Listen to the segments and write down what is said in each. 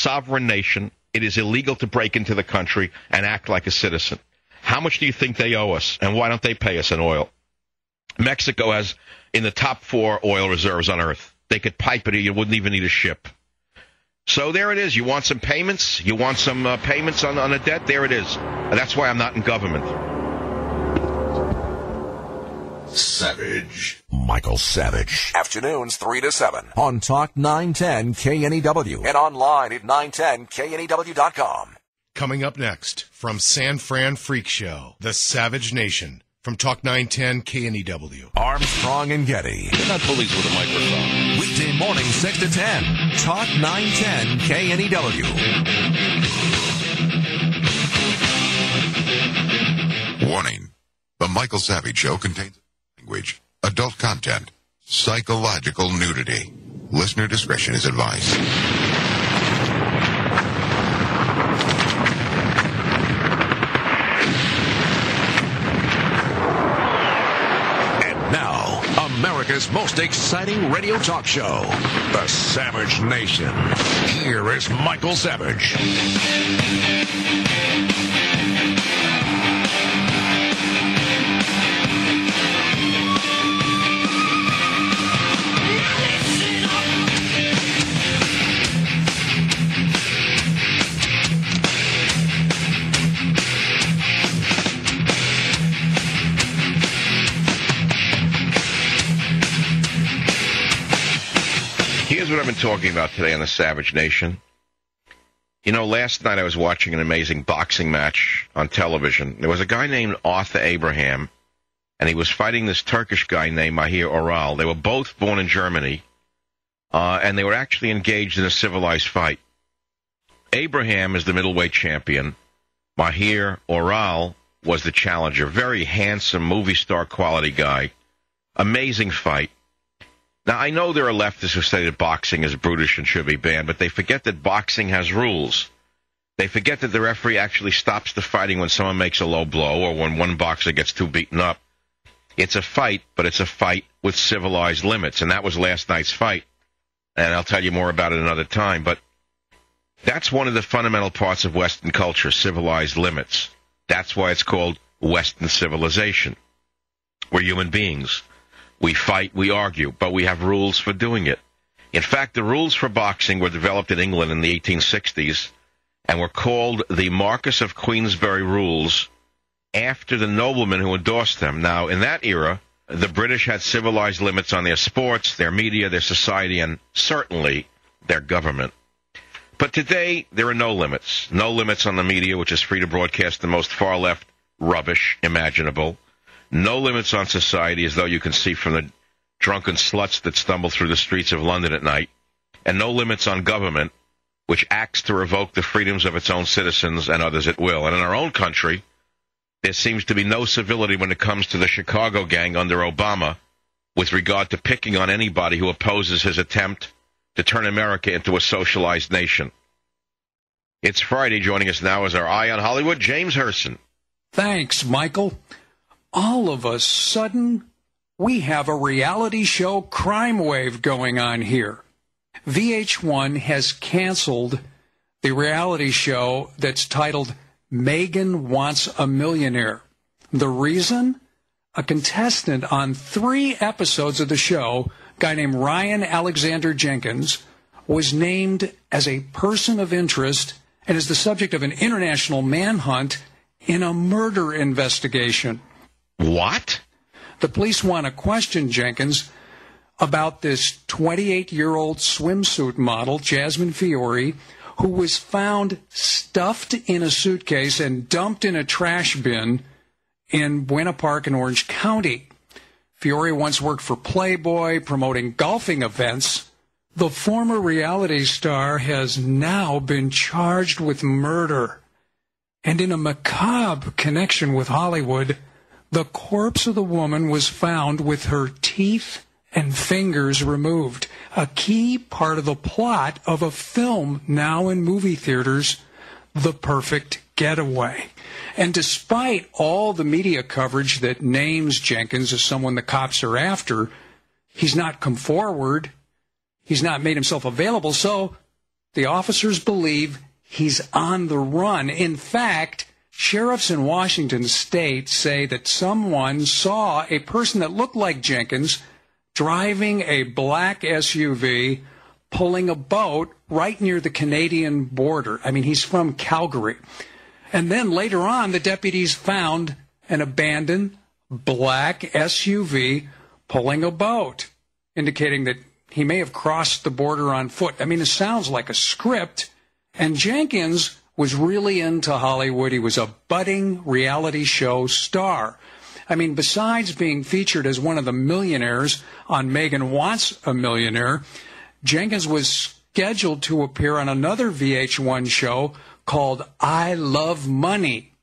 sovereign nation. It is illegal to break into the country and act like a citizen. How much do you think they owe us, and why don't they pay us in oil? Mexico has in the top 4 oil reserves on Earth. They could pipe it, you wouldn't even need a ship. So there it is. You want some payments? You want some payments on a debt? There it is. And that's why I'm not in government. Savage. Michael Savage. Afternoons 3 to 7 on Talk 910 KNEW and online at 910KNEW.com. Coming up next from San Fran Freak Show, The Savage Nation. From Talk 910 KNEW. Armstrong and Getty. They're not police with a microphone. Weekday morning 6 to 10. Talk 910 KNEW. Warning. The Michael Savage Show contains language, adult content, psychological nudity. Listener discretion is advised. America's most exciting radio talk show, The Savage Nation. Here is Michael Savage. Here's what I've been talking about today on the Savage Nation. You know, last night I was watching an amazing boxing match on television. There was a guy named Arthur Abraham, and he was fighting this Turkish guy named Mahir Oral. They were both born in Germany, and they were actually engaged in a civilized fight. Abraham is the middleweight champion. Mahir Oral was the challenger. Very handsome, movie star quality guy. Amazing fight. Now, I know there are leftists who say that boxing is brutish and should be banned, but they forget that boxing has rules. They forget that the referee actually stops the fighting when someone makes a low blow or when one boxer gets too beaten up. It's a fight, but it's a fight with civilized limits, and that was last night's fight. And I'll tell you more about it another time, but that's one of the fundamental parts of Western culture, civilized limits. That's why it's called Western civilization. We're human beings. We fight, we argue, but we have rules for doing it. In fact, the rules for boxing were developed in England in the 1860s and were called the Marquess of Queensberry Rules after the noblemen who endorsed them. Now, in that era, the British had civilized limits on their sports, their media, their society, and certainly their government. But today, there are no limits. No limits on the media, which is free to broadcast the most far-left rubbish imaginable. No limits on society, as though you can see from the drunken sluts that stumble through the streets of London at night. And no limits on government, which acts to revoke the freedoms of its own citizens and others at will. And in our own country, there seems to be no civility when it comes to the Chicago gang under Obama with regard to picking on anybody who opposes his attempt to turn America into a socialized nation. It's Friday. Joining us now is our eye on Hollywood, James Herson. Thanks, Michael. All of a sudden, we have a reality show crime wave going on here. VH1 has canceled the reality show that's titled Megan Wants a Millionaire. The reason? A contestant on 3 episodes of the show, a guy named Ryan Alexander Jenkins, was named as a person of interest and is the subject of an international manhunt in a murder investigation. What? The police want to question Jenkins about this 28-year-old swimsuit model, Jasmine Fiore, who was found stuffed in a suitcase and dumped in a trash bin in Buena Park in Orange County. Fiore once worked for Playboy, promoting golfing events. The former reality star has now been charged with murder. And in a macabre connection with Hollywood, the corpse of the woman was found with her teeth and fingers removed, a key part of the plot of a film now in movie theaters, The Perfect Getaway. And despite all the media coverage that names Jenkins as someone the cops are after, he's not come forward, he's not made himself available, so the officers believe he's on the run. In fact, sheriffs in Washington state say that someone saw a person that looked like Jenkins driving a black SUV, pulling a boat right near the Canadian border. I mean, he's from Calgary. And then later on, the deputies found an abandoned black SUV pulling a boat, indicating that he may have crossed the border on foot. I mean, it sounds like a script. And Jenkins was really into Hollywood. He was a budding reality show star. I mean, besides being featured as one of the millionaires on Megan Wants a Millionaire, Jenkins was scheduled to appear on another VH1 show called I Love Money.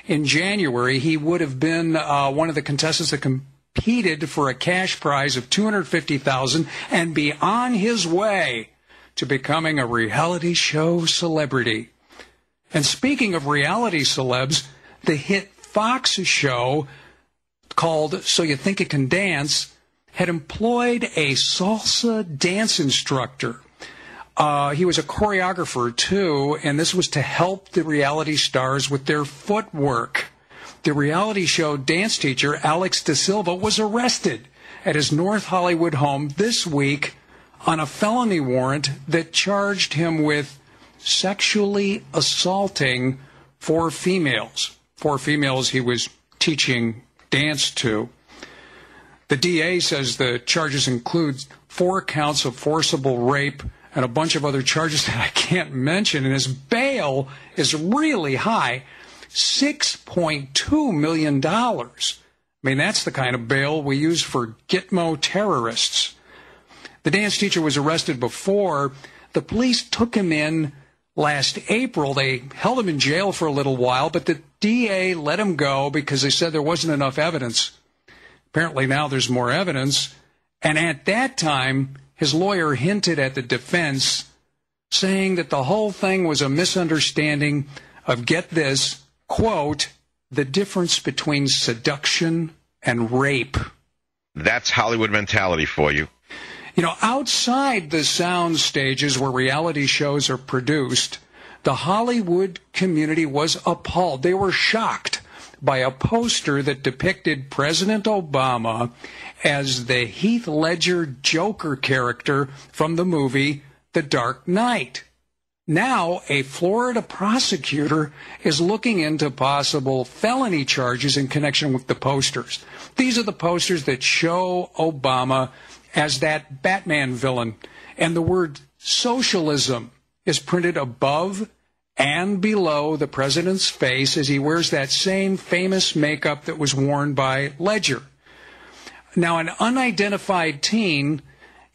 In January, he would have been one of the contestants that competed for a cash prize of $250,000 and be on his way to becoming a reality show celebrity. And speaking of reality celebs, the hit Fox show called So You Think You Can Dance had employed a salsa dance instructor. He was a choreographer, too, and this was to help the reality stars with their footwork. The reality show dance teacher, Alex Da Silva, was arrested at his North Hollywood home this week on a felony warrant that charged him with sexually assaulting four females he was teaching dance to. The DA says the charges include 4 counts of forcible rape and a bunch of other charges that I can't mention, and his bail is really high, $6.2 million. I mean, that's the kind of bail we use for Gitmo terrorists. The dance teacher was arrested before. The police took him in last April. They held him in jail for a little while, but the DA let him go because they said there wasn't enough evidence. Apparently now there's more evidence. And at that time, his lawyer hinted at the defense, saying that the whole thing was a misunderstanding of, get this, quote, the difference between seduction and rape. That's Hollywood mentality for you. You know, outside the sound stages where reality shows are produced, the Hollywood community was appalled. They were shocked by a poster that depicted President Obama as the Heath Ledger Joker character from the movie The Dark Knight. Now, a Florida prosecutor is looking into possible felony charges in connection with the posters. These are the posters that show Obama as that Batman villain, and the word socialism is printed above and below the president's face as he wears that same famous makeup that was worn by Ledger. Now, an unidentified teen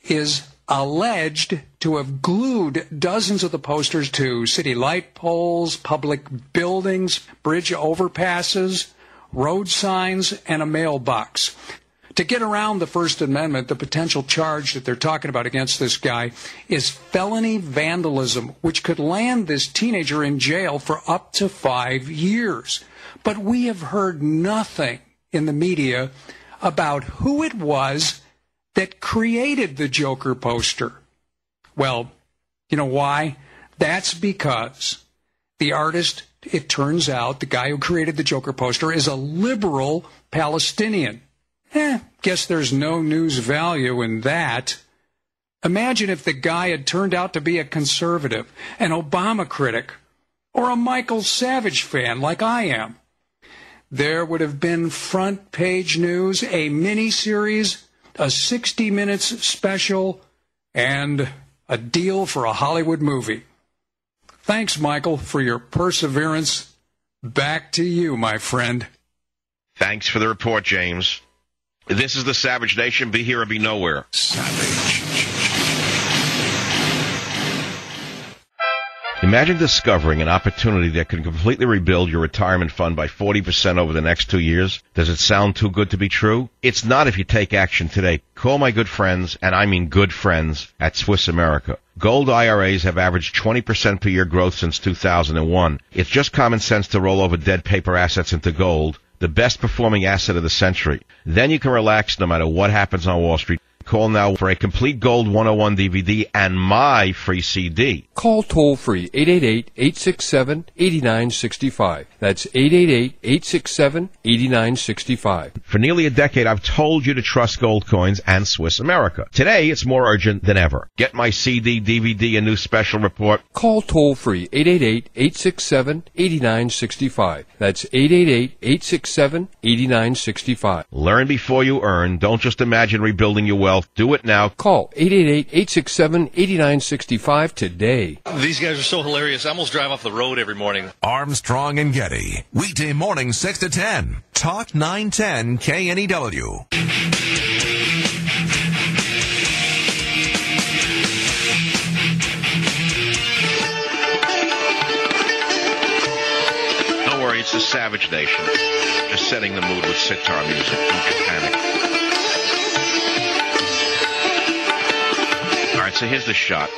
is alleged to have glued dozens of the posters to city light poles, public buildings, bridge overpasses, road signs, and a mailbox. To get around the First Amendment, the potential charge that they're talking about against this guy is felony vandalism, which could land this teenager in jail for up to 5 years. But we have heard nothing in the media about who it was that created the Joker poster. Well, you know why? That's because the artist, it turns out, the guy who created the Joker poster is a liberal Palestinian. Guess there's no news value in that. Imagine if the guy had turned out to be a conservative, an Obama critic, or a Michael Savage fan like I am. There would have been front page news, a mini-series, a 60 Minutes special, and a deal for a Hollywood movie. Thanks, Michael, for your perseverance. Back to you, my friend. Thanks for the report, James. This is the Savage Nation. Be here or be nowhere. Savage. Imagine discovering an opportunity that can completely rebuild your retirement fund by 40% over the next 2 years. Does it sound too good to be true? It's not if you take action today. Call my good friends, and I mean good friends, at Swiss America. Gold IRAs have averaged 20% per year growth since 2001. It's just common sense to roll over dead paper assets into gold, the best performing asset of the century. Then you can relax no matter what happens on Wall Street. Call now for a complete Gold 101 DVD and my free CD. Call toll-free 888-867-8965. That's 888-867-8965. For nearly a decade, I've told you to trust gold coins and Swiss America. Today, it's more urgent than ever. Get my CD, DVD, and new special report. Call toll-free 888-867-8965. That's 888-867-8965. Learn before you earn. Don't just imagine rebuilding your wealth. Do it now. Call 888-867-8965 today. These guys are so hilarious. I almost drive off the road every morning. Armstrong and Getty. Weekday morning 6 to 10. Talk 910 KNEW. Don't worry, it's the Savage Nation. Just setting the mood with sitar music. Don't get panic. All right, so here's the shot.